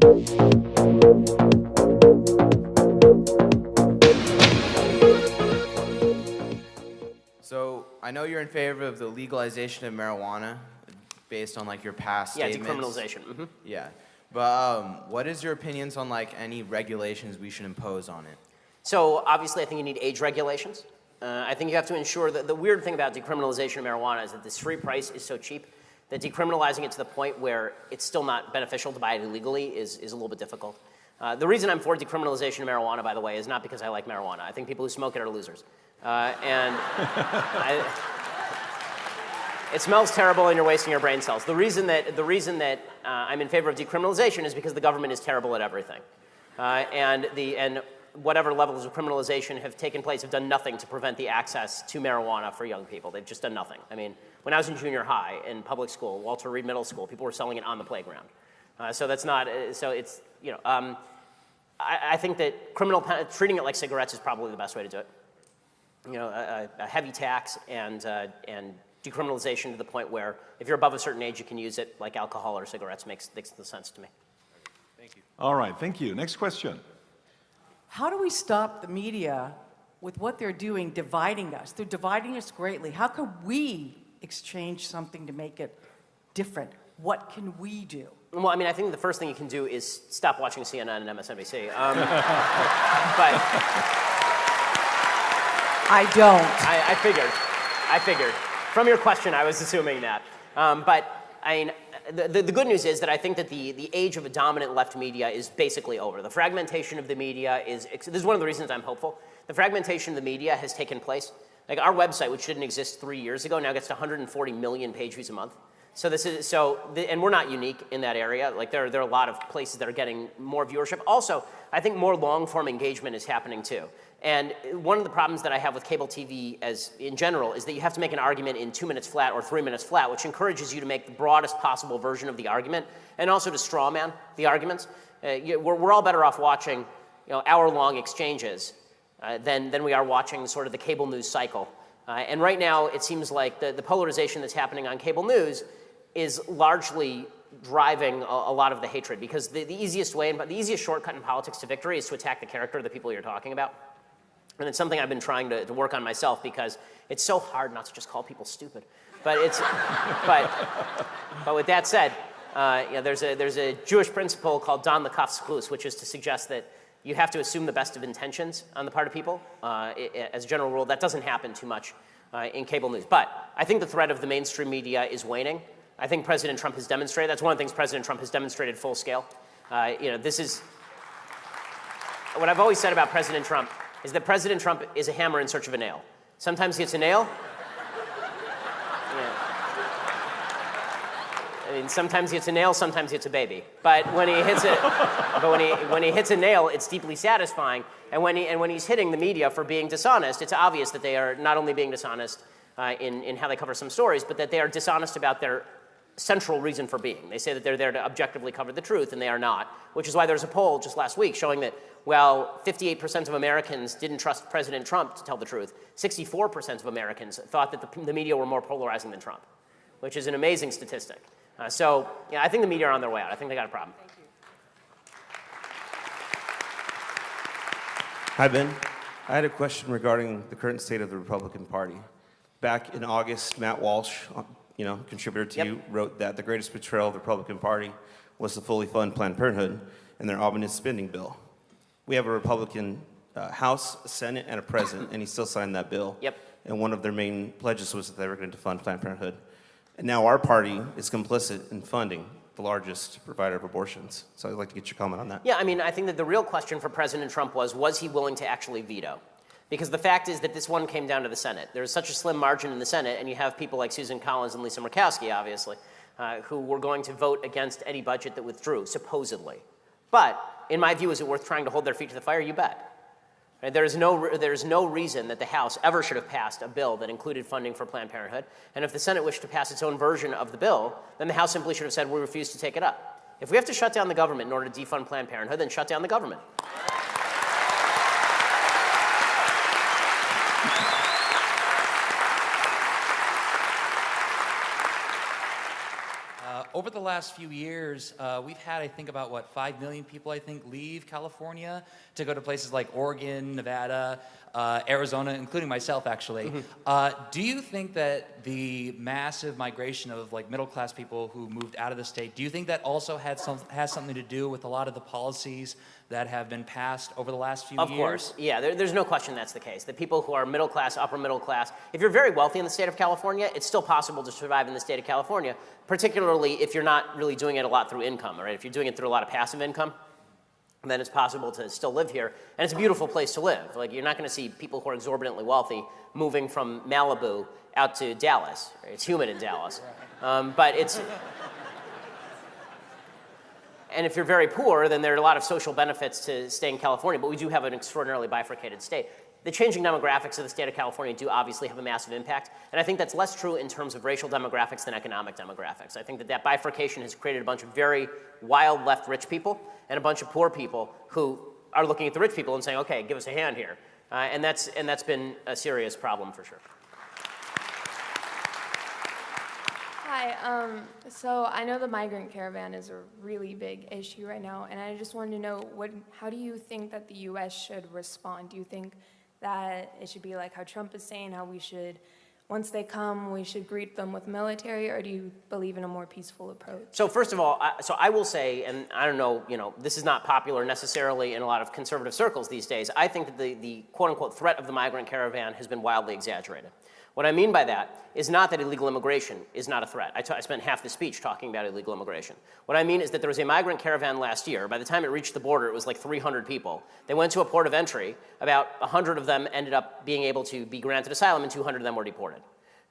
So I know you're in favor of the legalization of marijuana based on like your past statements. Decriminalization. Mm-hmm. Yeah. But what is your opinions on like any regulations we should impose on it? So obviously I think you need age regulations. I think you have to ensure that the weird thing about decriminalization of marijuana is that the street price is so cheap that decriminalizing it to the point where it's still not beneficial to buy it illegally is a little bit difficult. The reason I'm for decriminalization of marijuana, by the way, is not because I like marijuana. I think people who smoke it are losers. It smells terrible and you're wasting your brain cells. The reason that I'm in favor of decriminalization is because the government is terrible at everything. And whatever levels of criminalization have taken place have done nothing to prevent the access to marijuana for young people. They've just done nothing. I mean, when I was in junior high, in public school, Walter Reed Middle School, people were selling it on the playground. So that's not, so it's, you know, I think that treating it like cigarettes is probably the best way to do it. You know, a heavy tax and decriminalization to the point where if you're above a certain age, you can use it like alcohol or cigarettes makes the sense to me. Thank you. All right, thank you. Next question. How do we stop the media with what they're doing, dividing us? They're dividing us greatly. How can we exchange something to make it different? What can we do? Well, I mean, I think the first thing you can do is stop watching CNN and MSNBC. But I don't. I figured. From your question, I was assuming that. But I mean, the good news is that I think that the age of a dominant left media is basically over. The fragmentation of the media this is one of the reasons I'm hopeful. The fragmentation of the media has taken place. Like our website, which didn't exist 3 years ago, now gets to 140 million page views a month. So and we're not unique in that area. Like there are a lot of places that are getting more viewership. Also, I think more long-form engagement is happening too. And one of the problems that I have with cable TV in general is that you have to make an argument in 2 minutes flat or 3 minutes flat, which encourages you to make the broadest possible version of the argument and also to straw man the arguments. We're all better off watching, you know, hour-long exchanges than we are watching sort of the cable news cycle. And right now, it seems like the polarization that's happening on cable news is largely driving a lot of the hatred, because the easiest way, the easiest shortcut in politics to victory is to attack the character of the people you're talking about. And it's something I've been trying to work on myself, because it's so hard not to just call people stupid. But but with that said, you know, there's a Jewish principle called Dan Lekaf's Klus, which is to suggest that you have to assume the best of intentions on the part of people. As a general rule, that doesn't happen too much in cable news. But I think the threat of the mainstream media is waning. I think President Trump has demonstrated. That's one of the things President Trump has demonstrated full scale. You know, this is what I've always said about President Trump is that President Trump is a hammer in search of a nail. Sometimes he hits a nail. I mean, sometimes he hits a nail, sometimes he hits a baby. But when he hits when he hits a nail, it's deeply satisfying. And when he's hitting the media for being dishonest, it's obvious that they are not only being dishonest in how they cover some stories, but that they are dishonest about their central reason for being. They say that they're there to objectively cover the truth, and they are not, which is why there's a poll just last week showing that, well, 58% of Americans didn't trust President Trump to tell the truth. 64% of Americans thought that the media were more polarizing than Trump, which is an amazing statistic. So, yeah, I think the media are on their way out. I think they got a problem. Thank you. Hi, Ben. I had a question regarding the current state of the Republican Party. Back in August, Matt Walsh, you know, contributor to you, wrote that the greatest betrayal of the Republican Party was to fully fund Planned Parenthood and their omnibus spending bill. We have a Republican House, a Senate, and a president, and he still signed that bill. Yep. And one of their main pledges was that they were going to fund Planned Parenthood. And now our party is complicit in funding the largest provider of abortions. So I'd like to get your comment on that. Yeah, I mean, I think that the real question for President Trump was he willing to actually veto? Because the fact is that this one came down to the Senate. There's such a slim margin in the Senate, and you have people like Susan Collins and Lisa Murkowski, obviously, who were going to vote against any budget that withdrew, supposedly. But in my view, is it worth trying to hold their feet to the fire? You bet. Right? There is no reason that the House ever should have passed a bill that included funding for Planned Parenthood. And if the Senate wished to pass its own version of the bill, then the House simply should have said, we refuse to take it up. If we have to shut down the government in order to defund Planned Parenthood, then shut down the government. over the last few years, we've had, I think, about, 5 million people, I think, leave California to go to places like Oregon, Nevada, Arizona, including myself, actually. Do you think that the massive migration of middle-class people who moved out of the state, do you think that also has something to do with a lot of the policies that have been passed over the last few years? Of course, yeah, there's no question that's the case. The people who are middle class, upper middle class, if you're very wealthy in the state of California, it's still possible to survive in the state of California, particularly if you're not really doing it a lot through income, right? If you're doing it through a lot of passive income, then it's possible to still live here. And it's a beautiful place to live. You're not going to see people who are exorbitantly wealthy moving from Malibu out to Dallas. Right? It's humid in Dallas. But it's... And if you're very poor, then there are a lot of social benefits to staying in California, but we do have an extraordinarily bifurcated state. The changing demographics of the state of California do obviously have a massive impact, and I think that's less true in terms of racial demographics than economic demographics. I think that bifurcation has created a bunch of very wild left rich people and a bunch of poor people who are looking at the rich people and saying, okay, give us a hand here. And that's been a serious problem for sure. Hi, so I know the migrant caravan is a really big issue right now, and I just wanted to know, how do you think that the U.S. should respond? Do you think that it should be like how Trump is saying, how we should, once they come, we should greet them with military, or do you believe in a more peaceful approach? So first of all, I will say, and I don't know, this is not popular necessarily in a lot of conservative circles these days, I think that the quote-unquote threat of the migrant caravan has been wildly exaggerated. What I mean by that is not that illegal immigration is not a threat. I spent half the speech talking about illegal immigration. What I mean is that there was a migrant caravan last year. By the time it reached the border, it was like 300 people. They went to a port of entry. About 100 of them ended up being able to be granted asylum, and 200 of them were deported.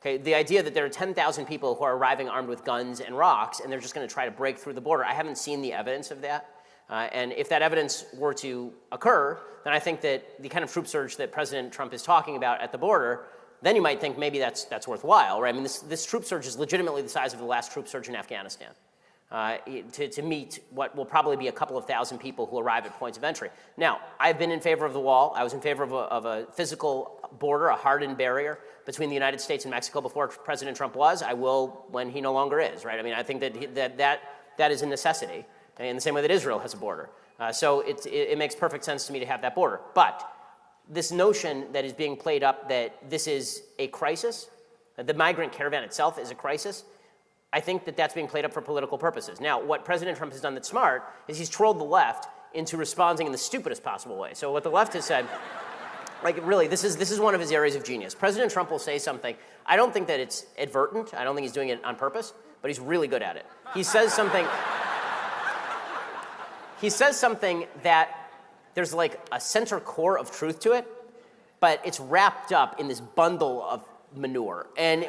Okay, the idea that there are 10,000 people who are arriving armed with guns and rocks, and they're just going to try to break through the border, I haven't seen the evidence of that. And if that evidence were to occur, then I think that the kind of troop surge that President Trump is talking about at the border, then you might think maybe that's worthwhile, right? I mean, this troop surge is legitimately the size of the last troop surge in Afghanistan to meet what will probably be a couple of thousand people who arrive at points of entry. Now, I've been in favor of the wall. I was in favor of a physical border, a hardened barrier between the United States and Mexico before President Trump was. I will when he no longer is, right? I mean, I think that is a necessity, in the same way that Israel has a border. So it makes perfect sense to me to have that border. But this notion that is being played up that this is a crisis, that the migrant caravan itself is a crisis, I think that that's being played up for political purposes. Now, what President Trump has done that's smart is he's trolled the left into responding in the stupidest possible way. So what the left has said, really, this is one of his areas of genius. President Trump will say something. I don't think that it's advertent. I don't think he's doing it on purpose, but he's really good at it. He says something that there's like a center core of truth to it, but it's wrapped up in this bundle of manure. And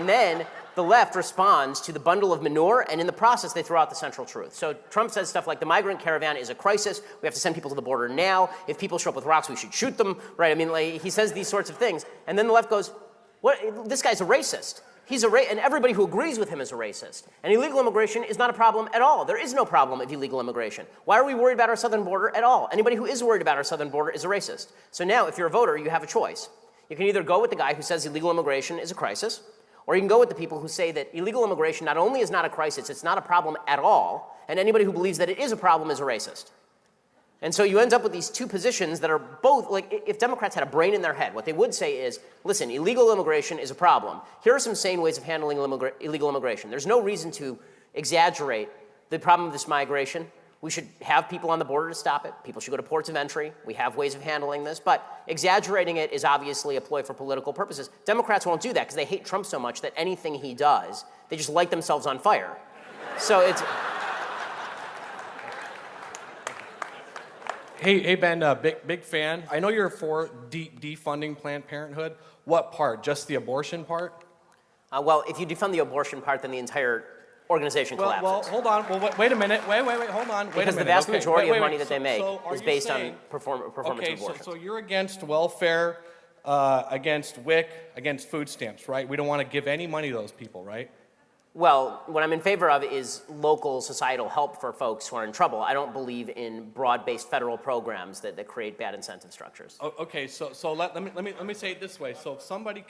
then the left responds to the bundle of manure, and in the process, they throw out the central truth. So Trump says stuff like, the migrant caravan is a crisis. We have to send people to the border now. If people show up with rocks, we should shoot them, right? I mean, he says these sorts of things. And then the left goes, what? This guy's a racist. And everybody who agrees with him is a racist. And illegal immigration is not a problem at all. There is no problem of illegal immigration. Why are we worried about our southern border at all? Anybody who is worried about our southern border is a racist. So now, if you're a voter, you have a choice. You can either go with the guy who says illegal immigration is a crisis, or you can go with the people who say that illegal immigration not only is not a crisis, it's not a problem at all, and anybody who believes that it is a problem is a racist. And so you end up with these two positions that are both, if Democrats had a brain in their head, what they would say is, listen, illegal immigration is a problem. Here are some sane ways of handling illegal immigration. There's no reason to exaggerate the problem of this migration. We should have people on the border to stop it. People should go to ports of entry. We have ways of handling this. But exaggerating it is obviously a ploy for political purposes. Democrats won't do that because they hate Trump so much that anything he does, they just light themselves on fire. So it's... Hey Ben, big fan. I know you're for defunding Planned Parenthood. What part? Just the abortion part? Well, if you defund the abortion part, then the entire organization collapses. Well, hold on. Well, wait a minute. Wait, hold on. Because the vast majority of money that they make is based on performance of abortion. So you're against welfare, against WIC, against food stamps, right? We don't want to give any money to those people, right? Well, what I'm in favor of is local societal help for folks who are in trouble. I don't believe in broad-based federal programs that create bad incentive structures. Okay, so let me say it this way. So if somebody,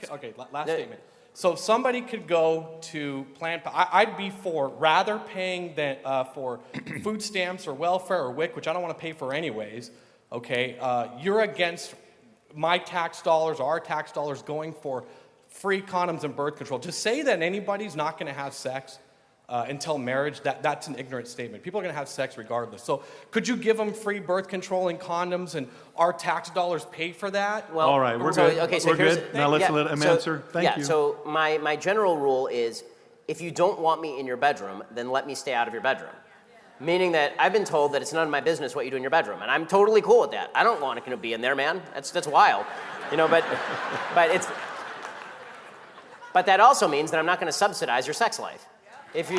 last statement. So if somebody could go to I'd be for rather paying than, for food stamps or welfare or WIC, which I don't want to pay for anyways, okay? You're against my tax dollars, our tax dollars going for free condoms and birth control. To say that anybody's not going to have sex until marriage, that's an ignorant statement. People are going to have sex regardless. So could you give them free birth control and condoms and our tax dollars pay for that? Well, All right, we're so, good. Okay, so We're here's, good. Now let's let him answer. Thank you. So my general rule is, if you don't want me in your bedroom, then let me stay out of your bedroom. Meaning that I've been told that it's none of my business what you do in your bedroom, and I'm totally cool with that. I don't want to be in there, man. That's wild, you know. But that also means that I'm not going to subsidize your sex life. If you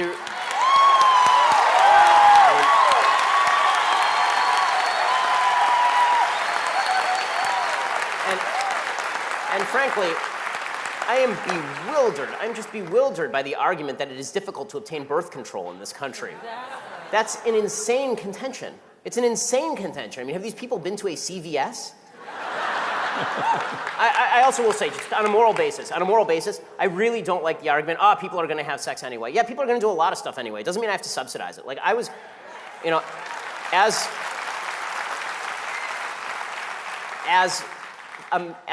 and frankly, I am bewildered. I'm just bewildered by the argument that it is difficult to obtain birth control in this country. That's an insane contention. It's an insane contention. I mean, have these people been to a CVS? I also will say, just on a moral basis, I really don't like the argument, people are going to have sex anyway. Yeah, people are going to do a lot of stuff anyway. It doesn't mean I have to subsidize it. Like, I was, you know, as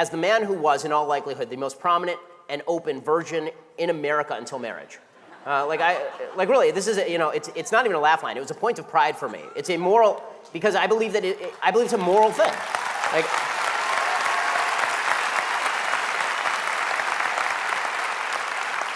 the man who was, in all likelihood, the most prominent and open virgin in America until marriage. Really, this is, it's not even a laugh line. It was a point of pride for me. It's a moral, because I believe that I believe it's a moral thing. Like,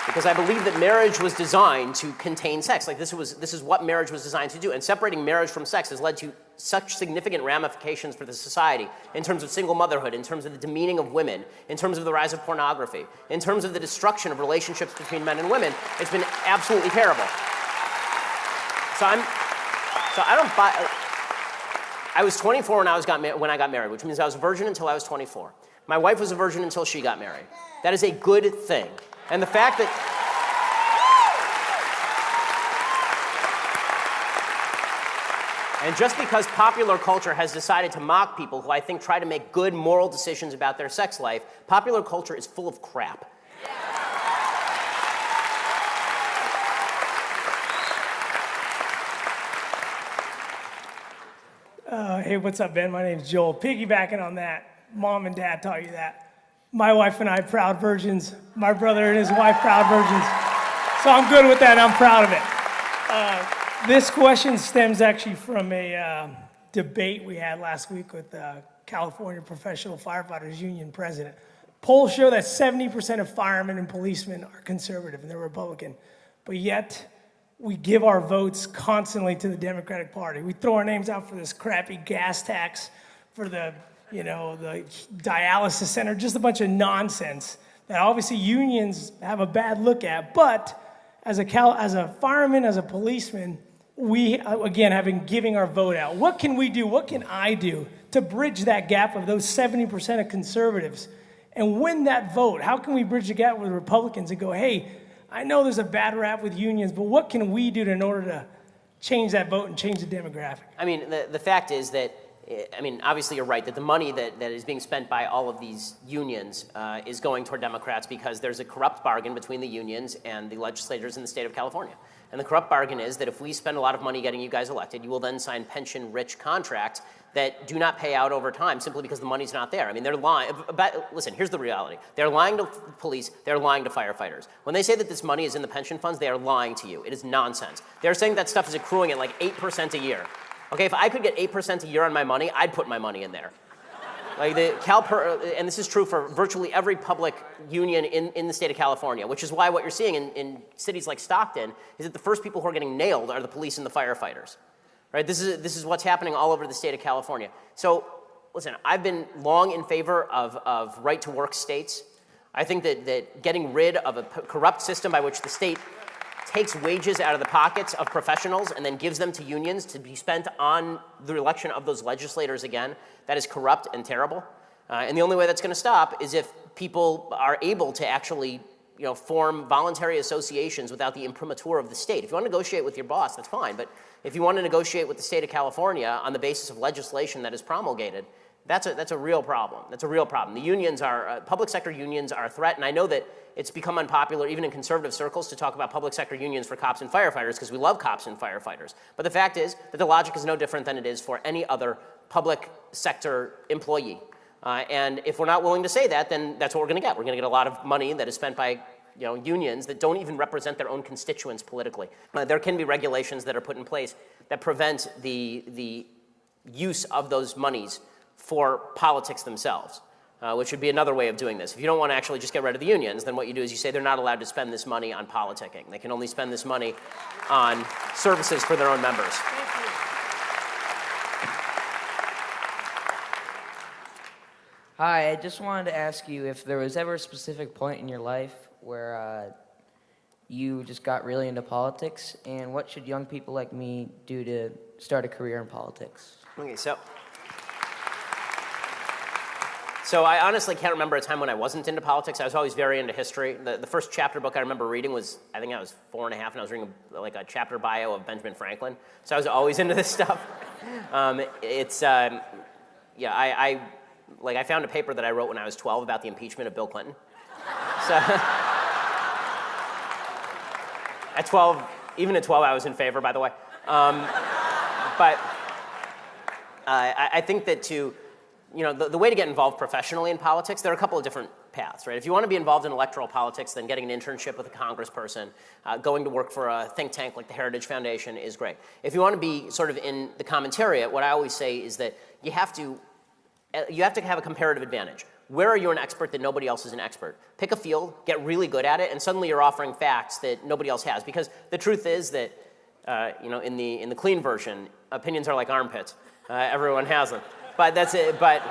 because I believe that marriage was designed to contain sex. Like, this is what marriage was designed to do. And separating marriage from sex has led to such significant ramifications for the society in terms of single motherhood, in terms of the demeaning of women, in terms of the rise of pornography, in terms of the destruction of relationships between men and women. It's been absolutely terrible. I was 24 when I got married, which means I was a virgin until I was 24. My wife was a virgin until she got married. That is a good thing. And the fact that and just because popular culture has decided to mock people who I think try to make good moral decisions about their sex life, popular culture is full of crap. Hey, what's up, Ben? My name's Joel. Piggybacking on that, mom and dad taught you that. My wife and I, proud virgins. My brother and his wife, proud virgins. So I'm good with that, and I'm proud of it. This question stems actually from a debate we had last week with the California Professional Firefighters Union president. Polls show that 70% of firemen and policemen are conservative and they're Republican, but yet we give our votes constantly to the Democratic Party. We throw our names out for this crappy gas tax, for the dialysis center, just a bunch of nonsense that obviously unions have a bad look at. But as a fireman, as a policeman, we, again, have been giving our vote out. What can we do? What can I do to bridge that gap of those 70% of conservatives and win that vote? How can we bridge the gap with Republicans and go, hey, I know there's a bad rap with unions, but what can we do in order to change that vote and change the demographic? I mean, the fact is that, obviously you're right, that the money that is being spent by all of these unions is going toward Democrats because there's a corrupt bargain between the unions and the legislators in the state of California. And the corrupt bargain is that if we spend a lot of money getting you guys elected, you will then sign pension-rich contracts that do not pay out over time simply because the money's not there. I mean, they're lying. Listen, here's the reality. They're lying to police. They're lying to firefighters. When they say that this money is in the pension funds, they are lying to you. It is nonsense. They're saying that stuff is accruing at like 8% a year. Okay, if I could get 8% a year on my money, I'd put my money in there. Like and this is true for virtually every public union in the state of California, which is why what you're seeing in cities like Stockton is that the first people who are getting nailed are the police and the firefighters. Right? This is what's happening all over the state of California. So, listen, I've been long in favor of right-to-work states. I think that getting rid of a corrupt system by which the state takes wages out of the pockets of professionals and then gives them to unions to be spent on the election of those legislators again, that is corrupt and terrible. And the only way that's going to stop is if people are able to actually form voluntary associations without the imprimatur of the state. If you want to negotiate with your boss, that's fine. But if you want to negotiate with the state of California on the basis of legislation that is promulgated, That's a real problem. That's a real problem. The unions are, public sector unions are a threat, and I know that it's become unpopular even in conservative circles to talk about public sector unions for cops and firefighters because we love cops and firefighters. But the fact is that the logic is no different than it is for any other public sector employee. And if we're not willing to say that, then that's what we're going to get. We're going to get a lot of money that is spent by unions that don't even represent their own constituents politically. There can be regulations that are put in place that prevent the use of those monies for politics themselves, which would be another way of doing this. If you don't want to actually just get rid of the unions, then what you do is you say they're not allowed to spend this money on politicking. They can only spend this money on services for their own members. Hi, I just wanted to ask you if there was ever a specific point in your life where you just got really into politics, and what should young people like me do to start a career in politics? Okay, so I honestly can't remember a time when I wasn't into politics. I was always very into history. The first chapter book I remember reading was, I think I was 4 and a half, and I was reading like a chapter bio of Benjamin Franklin. So I was always into this stuff. I found a paper that I wrote when I was 12 about the impeachment of Bill Clinton. So at 12, even at 12, I was in favor, by the way. But I think that the way to get involved professionally in politics, there are a couple of different paths, right? If you want to be involved in electoral politics, then getting an internship with a congressperson, going to work for a think tank like the Heritage Foundation is great. If you want to be sort of in the commentariat, what I always say is that you have to have a comparative advantage. Where are you an expert that nobody else is an expert? Pick a field, get really good at it, and suddenly you're offering facts that nobody else has. Because the truth is that, in the clean version, opinions are like armpits. Everyone has them. But that's it. But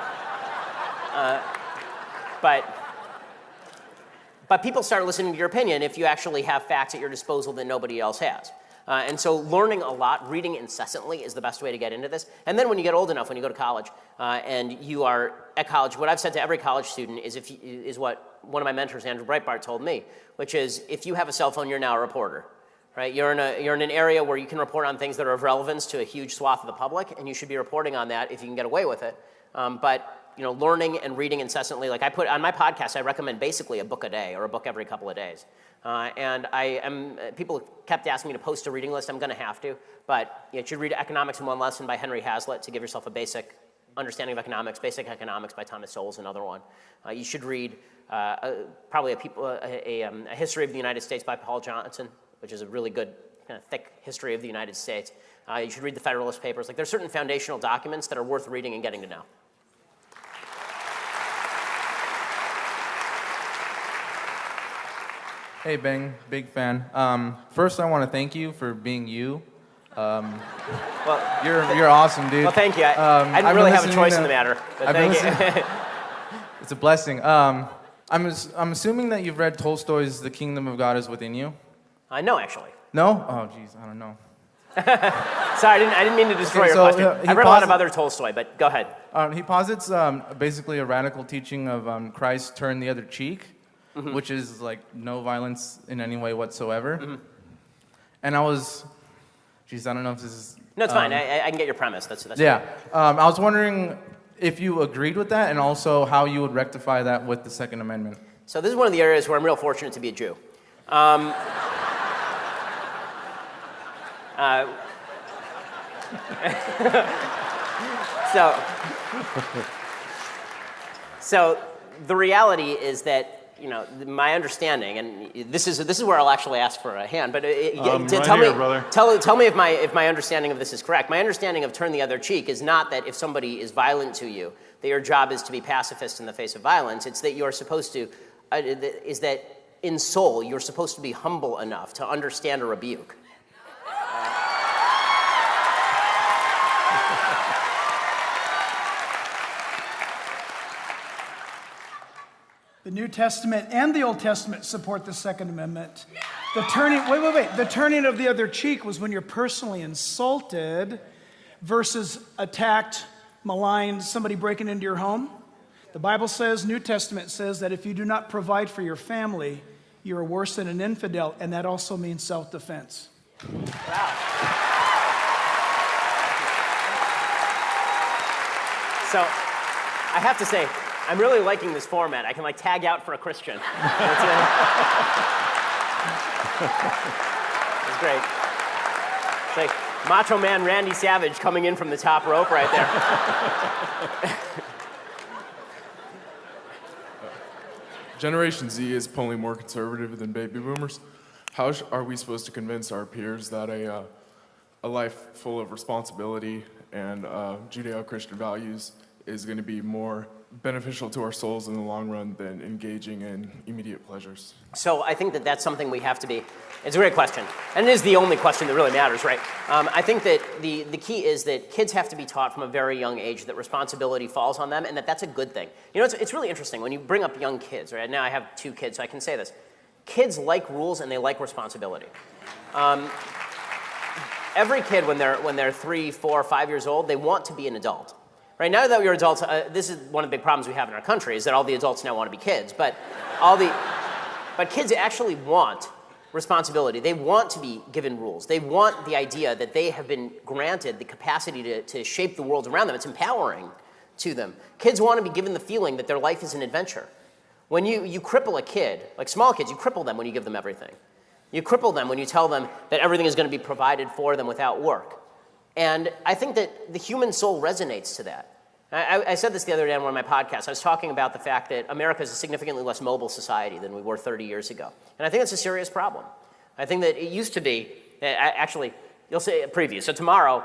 people start listening to your opinion if you actually have facts at your disposal that nobody else has. And so learning a lot, reading incessantly is the best way to get into this. And then when you get old enough, when you go to college, and you are at college, what I've said to every college student is what one of my mentors, Andrew Breitbart, told me, which is if you have a cell phone, you're now a reporter. Right? You're in an area where you can report on things that are of relevance to a huge swath of the public, and you should be reporting on that if you can get away with it. But learning and reading incessantly, like I put on my podcast, I recommend basically a book a day or a book every couple of days. And people kept asking me to post a reading list. I'm going to have to, but you should read Economics in One Lesson by Henry Hazlitt to give yourself a basic understanding of economics. Basic Economics by Thomas Sowell is another one. You should read probably a History of the United States by Paul Johnson, which is a really good, kind of thick history of the United States. You should read the Federalist Papers. Like, there's certain foundational documents that are worth reading and getting to know. Hey, Bing, big fan. First, I want to thank you for being you. Well, you're awesome, dude. Well, thank you. I didn't really have a choice in the matter, but thank you. It's a blessing. I'm assuming that you've read Tolstoy's The Kingdom of God is Within You? No, actually. No? Oh, geez, I don't know. Sorry, I didn't mean to destroy your question. I've read a lot of other Tolstoy, but go ahead. He posits basically a radical teaching of Christ turn the other cheek, which is like no violence in any way whatsoever. And I was, geez, I don't know if this is... No, it's fine. I can get your premise. That's yeah. I was wondering if you agreed with that and also how you would rectify that with the Second Amendment. So this is one of the areas where I'm real fortunate to be a Jew. So the reality is that, my understanding, and this is where I'll actually ask for a hand, but tell me if my understanding of this is correct. My understanding of turn the other cheek is not that if somebody is violent to you, that your job is to be pacifist in the face of violence. It's that you're supposed to, is that in soul, you're supposed to be humble enough to understand a rebuke. The New Testament and the Old Testament support the Second Amendment. The turning of the other cheek was when you're personally insulted versus attacked, maligned, somebody breaking into your home. The Bible says, New Testament says that if you do not provide for your family, you are worse than an infidel, and that also means self-defense. Wow. I have to say, I'm really liking this format. I can like tag out for a Christian. It's great. It's like Macho Man Randy Savage coming in from the top rope right there. Generation Z is polling more conservative than baby boomers. How are we supposed to convince our peers that a life full of responsibility and Judeo-Christian values is going to be more beneficial to our souls in the long run than engaging in immediate pleasures? So I think that that's something we have to be. It's a great question, and it is the only question that really matters, right? I think that the key is that kids have to be taught from a very young age that responsibility falls on them, and that's a good thing. You know, it's really interesting when you bring up young kids, right? Now I have 2 kids, so I can say this. Kids like rules and they like responsibility. Every kid, when they're 3, 4, 5 years old, they want to be an adult. Right now that we're adults, this is one of the big problems we have in our country is that all the adults now want to be kids, but kids actually want responsibility. They want to be given rules. They want the idea that they have been granted the capacity to shape the world around them. It's empowering to them. Kids want to be given the feeling that their life is an adventure. When you cripple a kid, like small kids, you cripple them when you give them everything. You cripple them when you tell them that everything is going to be provided for them without work. And I think that the human soul resonates to that. I said this the other day on one of my podcasts. I was talking about the fact that America is a significantly less mobile society than we were 30 years ago. And I think that's a serious problem. I think that it used to be, actually, you'll say a preview. So tomorrow,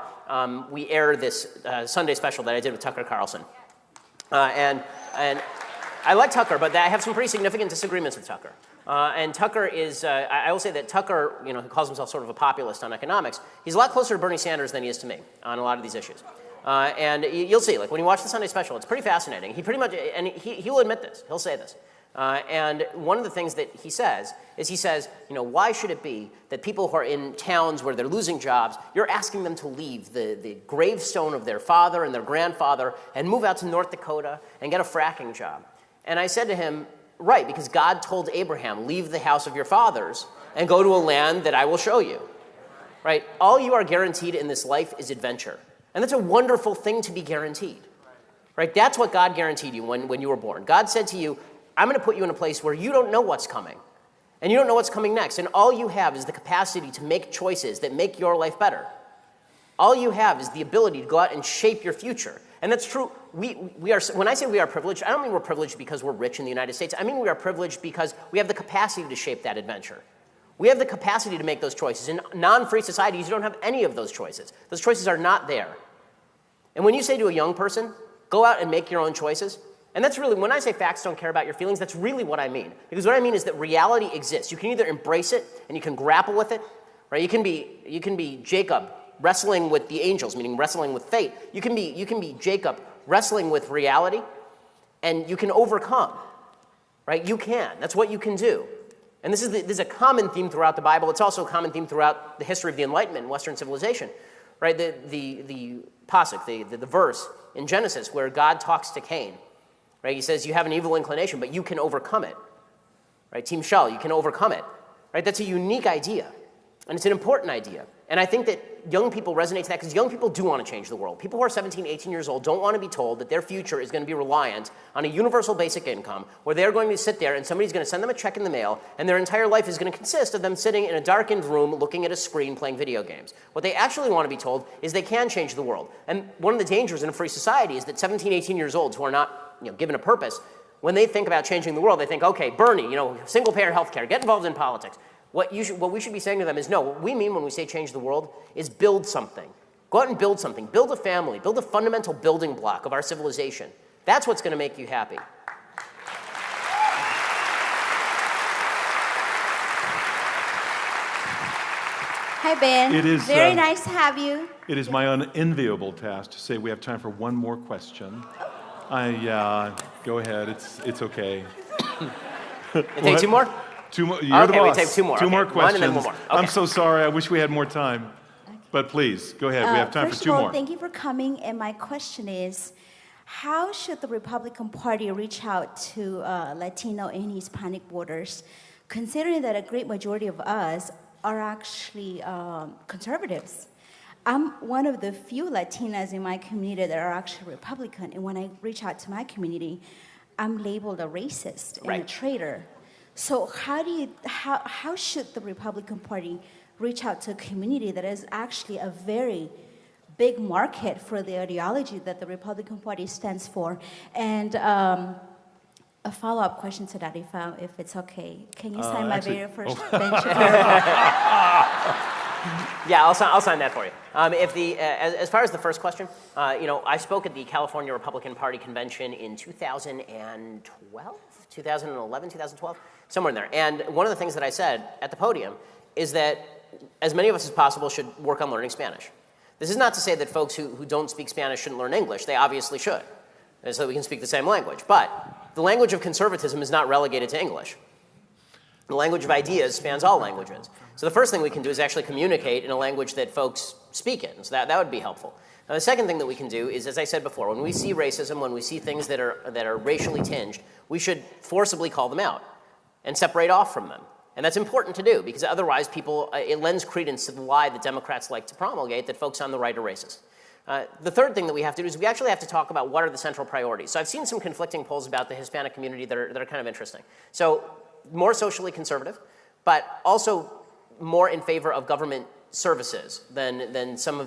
we air this Sunday special that I did with Tucker Carlson. And I like Tucker, but I have some pretty significant disagreements with Tucker. And Tucker is, I will say that Tucker, who calls himself sort of a populist on economics, he's a lot closer to Bernie Sanders than he is to me on a lot of these issues. And you'll see, like when you watch the Sunday special, it's pretty fascinating. He pretty much, and he'll admit this, he'll say this. And one of the things that he says is, why should it be that people who are in towns where they're losing jobs, you're asking them to leave the gravestone of their father and their grandfather and move out to North Dakota and get a fracking job? And I said to him, right, because God told Abraham, leave the house of your fathers and go to a land that I will show you. Right? All you are guaranteed in this life is adventure. And that's a wonderful thing to be guaranteed. Right? That's what God guaranteed you when you were born. God said to you, I'm going to put you in a place where you don't know what's coming. And you don't know what's coming next. And all you have is the capacity to make choices that make your life better. All you have is the ability to go out and shape your future. And that's true. We are, when I say we are privileged, I don't mean we're privileged because we're rich in the United States. I mean we are privileged because we have the capacity to shape that adventure. We have the capacity to make those choices. In non-free societies, you don't have any of those choices. Those choices are not there. And when you say to a young person, go out and make your own choices, and that's really, when I say facts don't care about your feelings, that's really what I mean. Because what I mean is that reality exists. You can either embrace it and you can grapple with it, right? You can be Jacob wrestling with the angels, meaning wrestling with fate. You can be Jacob wrestling with reality, and you can overcome, right? You can. That's what you can do. And this is a common theme throughout the Bible. It's also a common theme throughout the history of the Enlightenment in Western civilization, right? The pasuk, the verse in Genesis where God talks to Cain, right? He says, you have an evil inclination, but you can overcome it, right? Team Shell, you can overcome it, right? That's a unique idea, and it's an important idea. And I think that young people resonate to that because young people do want to change the world. People who are 17, 18 years old don't want to be told that their future is going to be reliant on a universal basic income where they're going to sit there and somebody's going to send them a check in the mail and their entire life is going to consist of them sitting in a darkened room looking at a screen playing video games. What they actually want to be told is they can change the world. And one of the dangers in a free society is that 17, 18 years olds who are not given a purpose, when they think about changing the world, they think, okay, Bernie, single-payer healthcare, get involved in politics. What we should be saying to them is, no, what we mean when we say change the world is build something. Go out and build something. Build a family. Build a fundamental building block of our civilization. That's what's going to make you happy. Hi, Ben. It is very nice to have you. It is my unenviable task to say we have time for one more question. Go ahead. It's okay. Take 2 more? 2 more. You're the boss. We take 2 more. Two more One questions. and then one more. Okay. I'm so sorry. I wish we had more time. But please, go ahead. We have time for 2 more. First of all, thank you for coming. And my question is, how should the Republican Party reach out to Latino and Hispanic voters, considering that a great majority of us are actually conservatives? I'm one of the few Latinas in my community that are actually Republican, and when I reach out to my community, I'm labeled a racist and a traitor. So how should the Republican Party reach out to a community that is actually a very big market for the ideology that the Republican Party stands for? And a follow-up question to that, if it's okay. Can you sign my very first Ben Shapiro? Yeah, I'll sign that for you. As far as the first question, I spoke at the California Republican Party convention in 2012, 2011, 2012, somewhere in there. And one of the things that I said at the podium is that as many of us as possible should work on learning Spanish. This is not to say that folks who don't speak Spanish shouldn't learn English. They obviously should, so that we can speak the same language. But the language of conservatism is not relegated to English. The language of ideas spans all languages. So the first thing we can do is actually communicate in a language that folks speak in. So that would be helpful. Now the second thing that we can do is, as I said before, when we see racism, when we see things that are racially tinged, we should forcibly call them out and separate off from them. And that's important to do, because otherwise it lends credence to the lie that Democrats like to promulgate, that folks on the right are racist. The third thing that we have to do is we actually have to talk about what are the central priorities. So I've seen some conflicting polls about the Hispanic community that are kind of interesting. So more socially conservative, but also more in favor of government services than some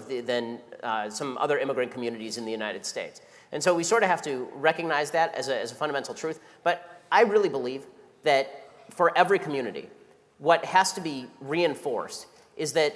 other immigrant communities in the United States. And so we sort of have to recognize that as a fundamental truth. But I really believe that for every community, what has to be reinforced is that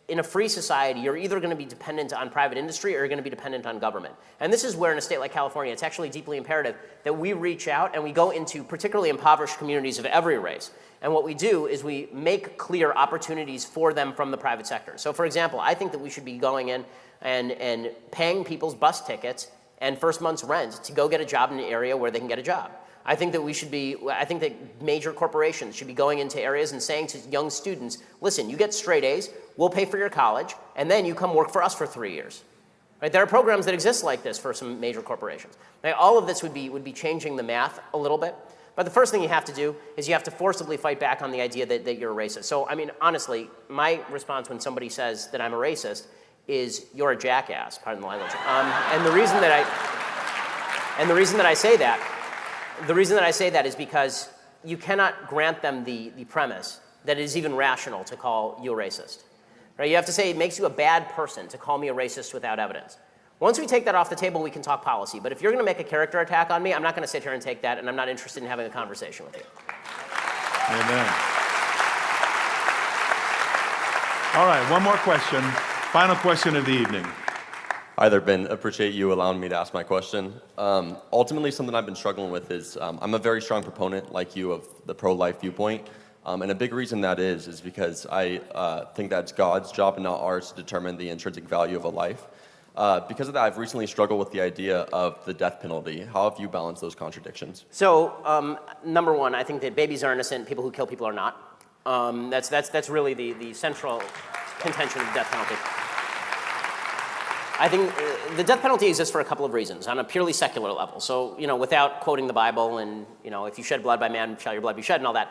in a free society, you're either going to be dependent on private industry or you're going to be dependent on government. And this is where in a state like California, it's actually deeply imperative that we reach out and we go into particularly impoverished communities of every race. And what we do is we make clear opportunities for them from the private sector. So for example, I think that we should be going in and paying people's bus tickets and first month's rent to go get a job in an area where they can get a job. I think that major corporations should be going into areas and saying to young students, listen, you get straight A's, we'll pay for your college, and then you come work for us for 3 years. Right? There are programs that exist like this for some major corporations. Now, all of this would be changing the math a little bit. But the first thing you have to do is you have to forcibly fight back on the idea that you're a racist. So, I mean, honestly, my response when somebody says that I'm a racist is, you're a jackass, pardon the language. And the reason that I say that is because you cannot grant them the premise that it is even rational to call you a racist. Right? You have to say it makes you a bad person to call me a racist without evidence. Once we take that off the table, we can talk policy. But if you're going to make a character attack on me, I'm not going to sit here and take that, and I'm not interested in having a conversation with you. Amen. All right, one more question. Final question of the evening. Hi there, Ben. Appreciate you allowing me to ask my question. Ultimately, something I've been struggling with is I'm a very strong proponent, like you, of the pro-life viewpoint. And a big reason that is because I think that it's God's job and not ours to determine the intrinsic value of a life. Because of that, I've recently struggled with the idea of the death penalty. How have you balanced those contradictions? So, number one, I think that babies are innocent, people who kill people are not. That's really the central contention of the death penalty. I think the death penalty exists for a couple of reasons on a purely secular level. So, without quoting the Bible and, if you shed blood by man, shall your blood be shed and all that.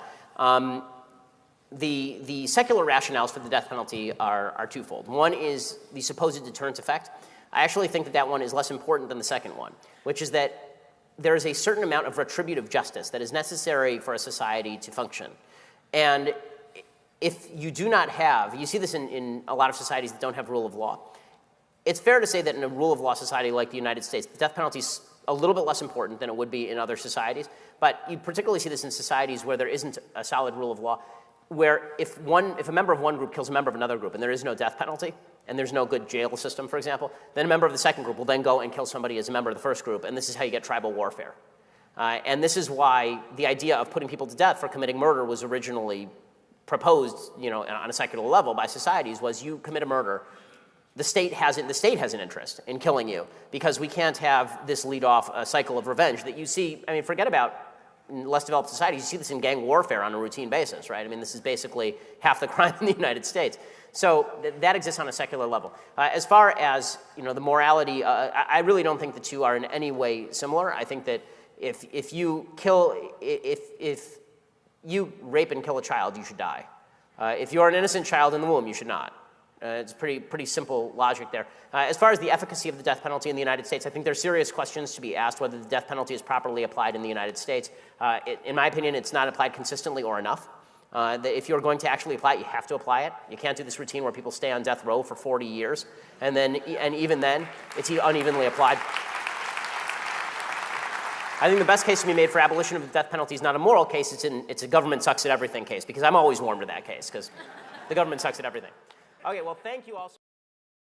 The secular rationales for the death penalty are twofold. One is the supposed deterrence effect. I actually think that one is less important than the second one, which is that there is a certain amount of retributive justice that is necessary for a society to function. And if you do not have, you see this in a lot of societies that don't have rule of law. It's fair to say that in a rule of law society like the United States, the death penalty is a little bit less important than it would be in other societies. But you particularly see this in societies where there isn't a solid rule of law, where if a member of one group kills a member of another group and there is no death penalty, and there's no good jail system, for example, then a member of the second group will then go and kill somebody as a member of the first group, and this is how you get tribal warfare. And this is why the idea of putting people to death for committing murder was originally proposed, on a secular level by societies, was you commit a murder, the state has an interest in killing you, because we can't have this lead off a cycle of revenge that you see. I mean, forget about in less developed societies, you see this in gang warfare on a routine basis, right? I mean, this is basically half the crime in the United States. So that exists on a secular level. As far as the morality, I really don't think the two are in any way similar. I think that if you rape and kill a child, you should die. If you're an innocent child in the womb, you should not. It's pretty simple logic there. As far as the efficacy of the death penalty in the United States, I think there are serious questions to be asked whether the death penalty is properly applied in the United States. In my opinion, it's not applied consistently or enough. If you're going to actually apply it, you have to apply it. You can't do this routine where people stay on death row for 40 years, and even then, it's unevenly applied. I think the best case to be made for abolition of the death penalty is not a moral case, it's a government sucks at everything case, because I'm always warm to that case, because the government sucks at everything. Okay, well, thank you all.